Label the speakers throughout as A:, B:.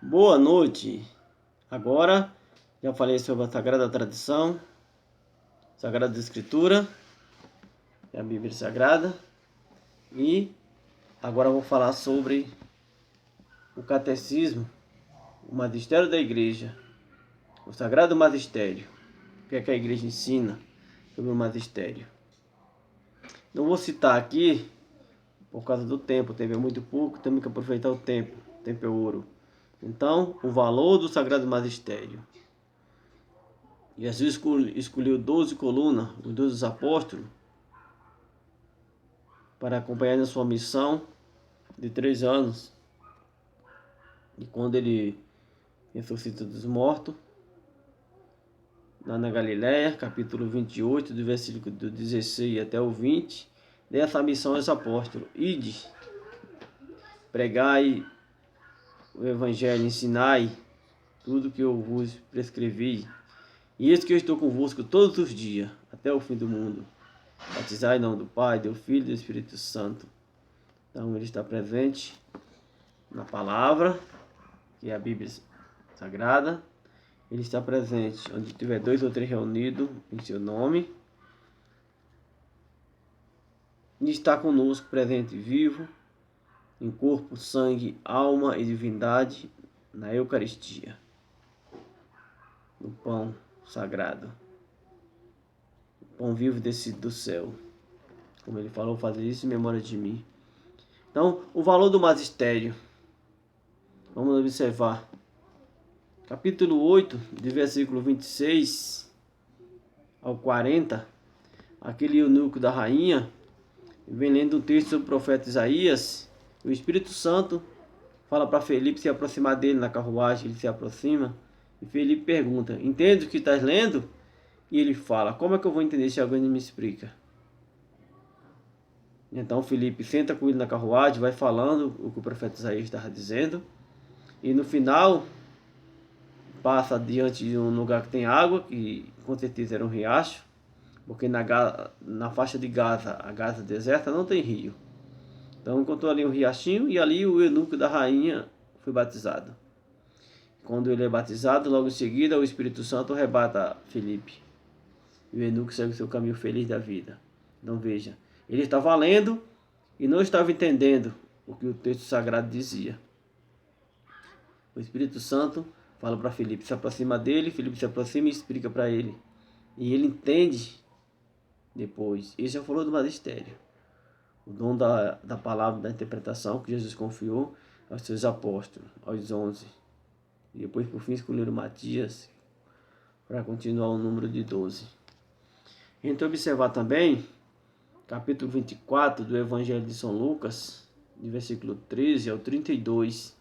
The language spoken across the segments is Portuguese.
A: Boa noite. Agora já falei sobre a Sagrada Tradição, Sagrada Escritura, a Bíblia Sagrada, e agora eu vou falar sobre o Catecismo, o Magistério da Igreja, o Sagrado Magistério. O que é que a Igreja ensina sobre o Magistério? Não vou citar aqui por causa do tempo, o tempo é muito pouco, temos que aproveitar o tempo é ouro. Então, o valor do Sagrado Magistério. Jesus escolheu 12 colunas, os 12 apóstolos, para acompanhar na sua missão de 3 anos. E quando ele ressuscita dos mortos, lá na Galiléia, capítulo 28, do versículo do 16 até o 20, dessa missão aos apóstolos: ide, pregai o evangelho, ensinai tudo que eu vos prescrevi. E eis que eu estou convosco todos os dias, até o fim do mundo. Batizai em nome do Pai, do Filho e do Espírito Santo. Então ele está presente na palavra, que é a Bíblia Sagrada. Ele está presente onde tiver 2 ou 3 reunidos em seu nome. E está conosco, presente e vivo, em corpo, sangue, alma e divindade, na Eucaristia, no pão sagrado, o pão vivo descido do céu. Como ele falou, fazer isso em memória de mim. Então, o valor do magistério. Vamos observar. Capítulo 8, de versículo 26 ao 40. Aquele eunuco da rainha vem lendo um texto sobre o profeta Isaías. O Espírito Santo fala para Felipe se aproximar dele na carruagem. Ele se aproxima e Felipe pergunta: entende o que estás lendo? E ele fala: como é que eu vou entender se alguém não me explica? Então Felipe senta com ele na carruagem, vai falando o que o profeta Isaías estava dizendo. E no final passa diante de um lugar que tem água, que com certeza era um riacho, porque na faixa de Gaza, a Gaza deserta, não tem rio. Então encontrou ali um riachinho e ali o eunuco da rainha foi batizado. Quando ele é batizado, logo em seguida o Espírito Santo arrebata Felipe. E o eunuco segue o seu caminho feliz da vida. Então veja, ele estava lendo e não estava entendendo o que o texto sagrado dizia. O Espírito Santo fala para Felipe, se aproxima dele, Felipe se aproxima e explica para ele. E ele entende depois. Esse é o valor do magistério. O dom da palavra, da interpretação que Jesus confiou aos seus apóstolos, aos 11. E depois, por fim, escolheram Matias para continuar o número de 12. A gente observar também, capítulo 24 do Evangelho de São Lucas, de versículo 13 ao 32.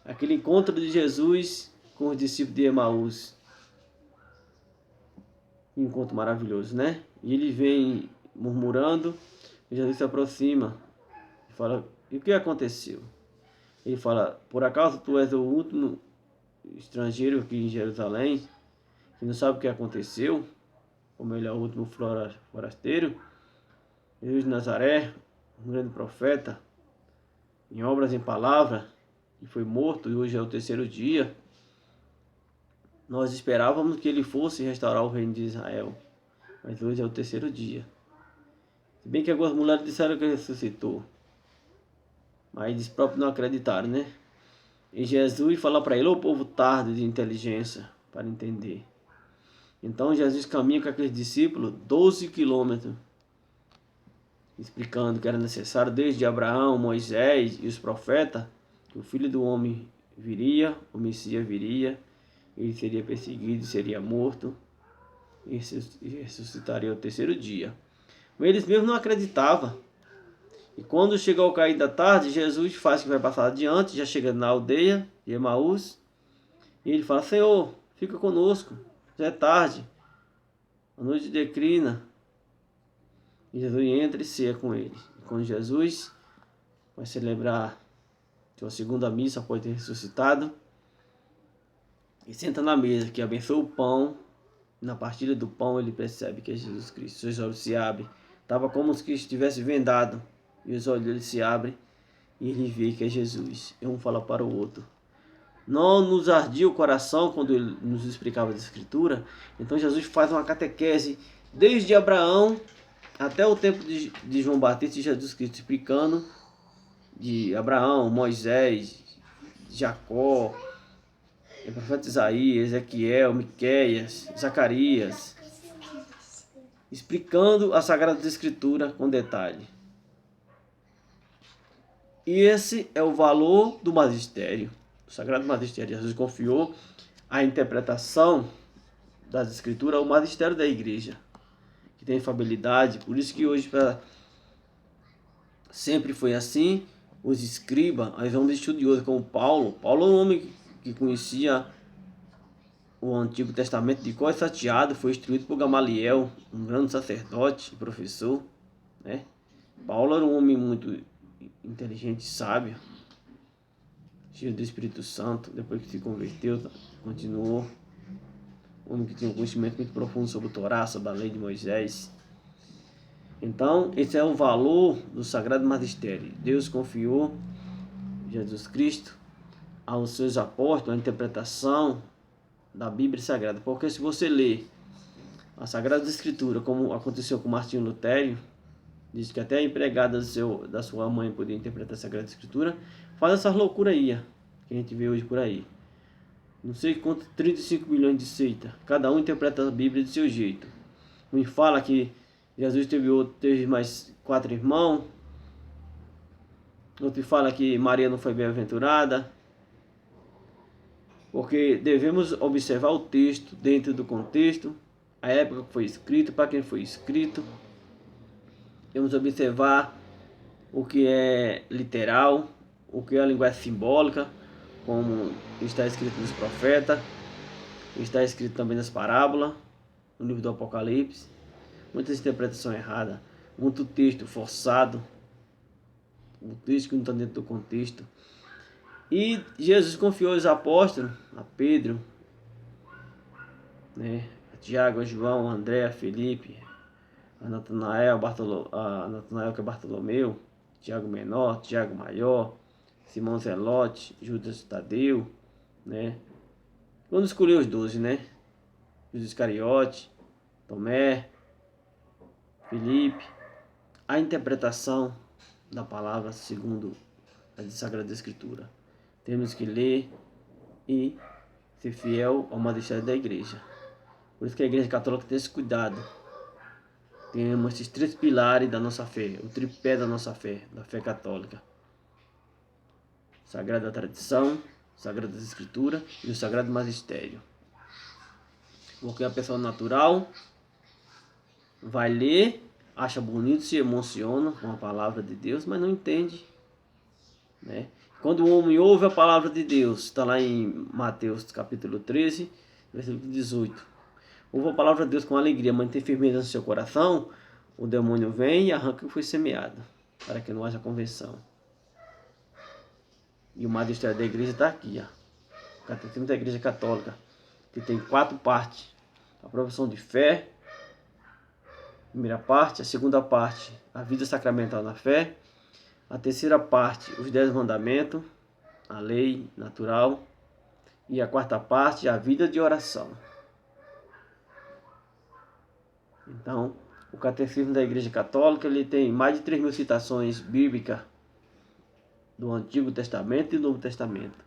A: Aquele encontro de Jesus com os discípulos de Emaús. Um encontro maravilhoso, né? E ele vem murmurando, e Jesus se aproxima e fala: e o que aconteceu? Ele fala: por acaso tu és o último estrangeiro aqui em Jerusalém, que não sabe o que aconteceu? Como ele é o último forasteiro? Jesus de Nazaré, um grande profeta, em obras e em palavra, que foi morto e hoje é o 3º dia. Nós esperávamos que ele fosse restaurar o reino de Israel, mas hoje é o 3º dia. Se bem que algumas mulheres disseram que ele ressuscitou, mas eles próprios não acreditaram, né? E Jesus fala para ele: ô povo tardo de inteligência para entender. Então Jesus caminha com aqueles discípulos 12 quilômetros, explicando que era necessário desde Abraão, Moisés e os profetas, que o Filho do Homem viria, o Messias viria, ele seria perseguido, seria morto e ressuscitaria ao 3º dia. Mas eles mesmos não acreditavam. E quando chegou ao cair da tarde, Jesus faz que vai passar adiante, já chega na aldeia de Emaús, e ele fala: Senhor, fica conosco, já é tarde, a noite declina. E Jesus entra e ceia com ele. E quando Jesus vai celebrar sua segunda missa após ter ressuscitado, e senta na mesa, que abençoa o pão. Na partilha do pão ele percebe que é Jesus Cristo. Seus olhos se abrem. Estava como se estivesse vendado. E os olhos dele se abrem. E ele vê que é Jesus. E um fala para o outro: Não nos ardia o coração quando ele nos explicava a Escritura. Então Jesus faz uma catequese desde Abraão até o tempo de João Batista e Jesus Cristo, explicando de Abraão, Moisés, Jacó, o profeta Isaías, Ezequiel, Miqueias, Zacarias, explicando a Sagrada Escritura com detalhe. E esse é o valor do magistério, do Sagrado Magistério. Jesus confiou a interpretação das Escrituras ao magistério da igreja, que tem infabilidade. Por isso que hoje sempre foi assim. Os escribas, os homens estudiosos como Paulo é um homem que conhecia o Antigo Testamento de cor e salteado, foi instruído por Gamaliel, um grande sacerdote e professor, né? Paulo era um homem muito inteligente e sábio, cheio do Espírito Santo. Depois que se converteu, continuou. Um homem que tinha um conhecimento muito profundo sobre o Torá, sobre a lei de Moisés. Então, esse é o valor do Sagrado Magistério. Deus confiou Jesus Cristo aos seus apóstolos a interpretação da Bíblia Sagrada. Porque se você ler a Sagrada Escritura, como aconteceu com Martinho Lutero, diz que até a empregada da sua mãe podia interpretar a Sagrada Escritura, faz essas loucuras aí, que a gente vê hoje por aí. Não sei quanto, 35 milhões de seitas. Cada um interpreta a Bíblia de seu jeito. Um fala que Jesus teve mais 4 irmãos. Outro fala que Maria não foi bem-aventurada. Porque devemos observar o texto dentro do contexto, a época que foi escrito, para quem foi escrito. Devemos observar o que é literal, o que é a linguagem simbólica, como está escrito nos profetas, está escrito também nas parábolas, no livro do Apocalipse. Muitas interpretações erradas, muito texto forçado, um texto que não está dentro do contexto. E Jesus confiou aos apóstolos, a Pedro, né, a Tiago, a João, a André, a Felipe, a Natanael, que é Bartolomeu, Tiago Menor, Tiago Maior, Simão Zelote, Judas Tadeu, né? Quando escolheu os 12, né? Judas Iscariote, Tomé, Felipe. A interpretação da palavra segundo a Sagrada Escritura. Temos que ler e ser fiel ao magistério da igreja. Por isso que a igreja católica tem esse cuidado. Temos esses 3 pilares da nossa fé, o tripé da nossa fé, da fé católica. Sagrada Tradição, Sagrada Escritura e o Sagrado Magistério. Porque a pessoa natural vai ler, acha bonito, se emociona com a palavra de Deus, mas não entende, né? Quando o homem ouve a palavra de Deus, está lá em Mateus capítulo 13, versículo 18. Ouve a palavra de Deus com alegria, mantém firmeza no seu coração, o demônio vem e arranca o que foi semeado, para que não haja conversão. E o magistério da igreja está aqui, ó. O Catecismo da Igreja Católica, que tem 4 partes. A profissão de fé, primeira parte. A segunda parte, a vida sacramental na fé. A terceira parte, os 10 mandamentos, a lei natural. E a quarta parte, a vida de oração. Então, o Catecismo da Igreja Católica ele tem mais de 3.000 citações bíblicas do Antigo Testamento e do Novo Testamento.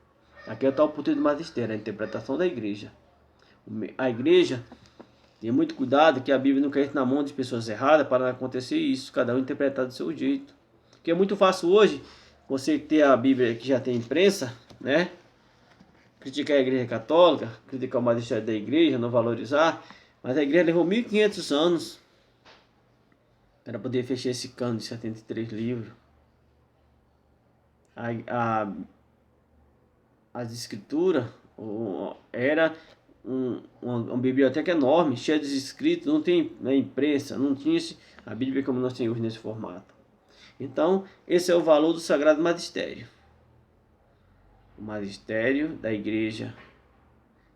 A: Aqui é o tal ponto do magistério, a interpretação da igreja. A igreja tem muito cuidado que a Bíblia não caia na mão de pessoas erradas para não acontecer isso, cada um interpretar do seu jeito. Porque é muito fácil hoje você ter a Bíblia que já tem imprensa, né? Criticar a igreja católica, criticar o magistério da igreja, não valorizar. Mas a igreja levou 1.500 anos para poder fechar esse cano de 73 livros. As escrituras era uma biblioteca enorme, cheia de escritos, não tem, né, imprensa, não tinha a Bíblia como nós temos nesse formato. Então, esse é o valor do Sagrado Magistério. O magistério da igreja.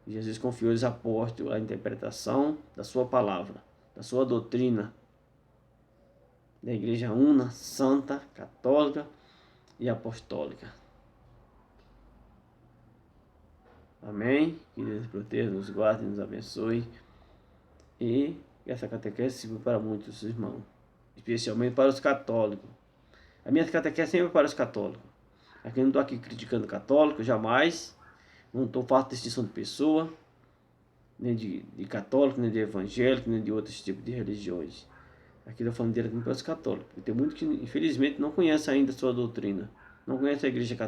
A: Jesus confiou aos apóstolos a interpretação da sua palavra, da sua doutrina, da igreja una, santa, católica e apostólica. Amém? Que Deus nos proteja, nos guarde, nos abençoe. E que essa catequese sirva para muitos irmãos, especialmente para os católicos. A minha catequese sempre é para os católicos. Aqui eu não estou aqui criticando católico, jamais. Não estou fazendo distinção de pessoa, nem de católico, nem de evangélico, nem de outros tipos de religiões. Aqui eu estou falando diretamente para os católicos. Porque tem muitos que, infelizmente, não conhecem ainda a sua doutrina. Não conhecem a Igreja Católica.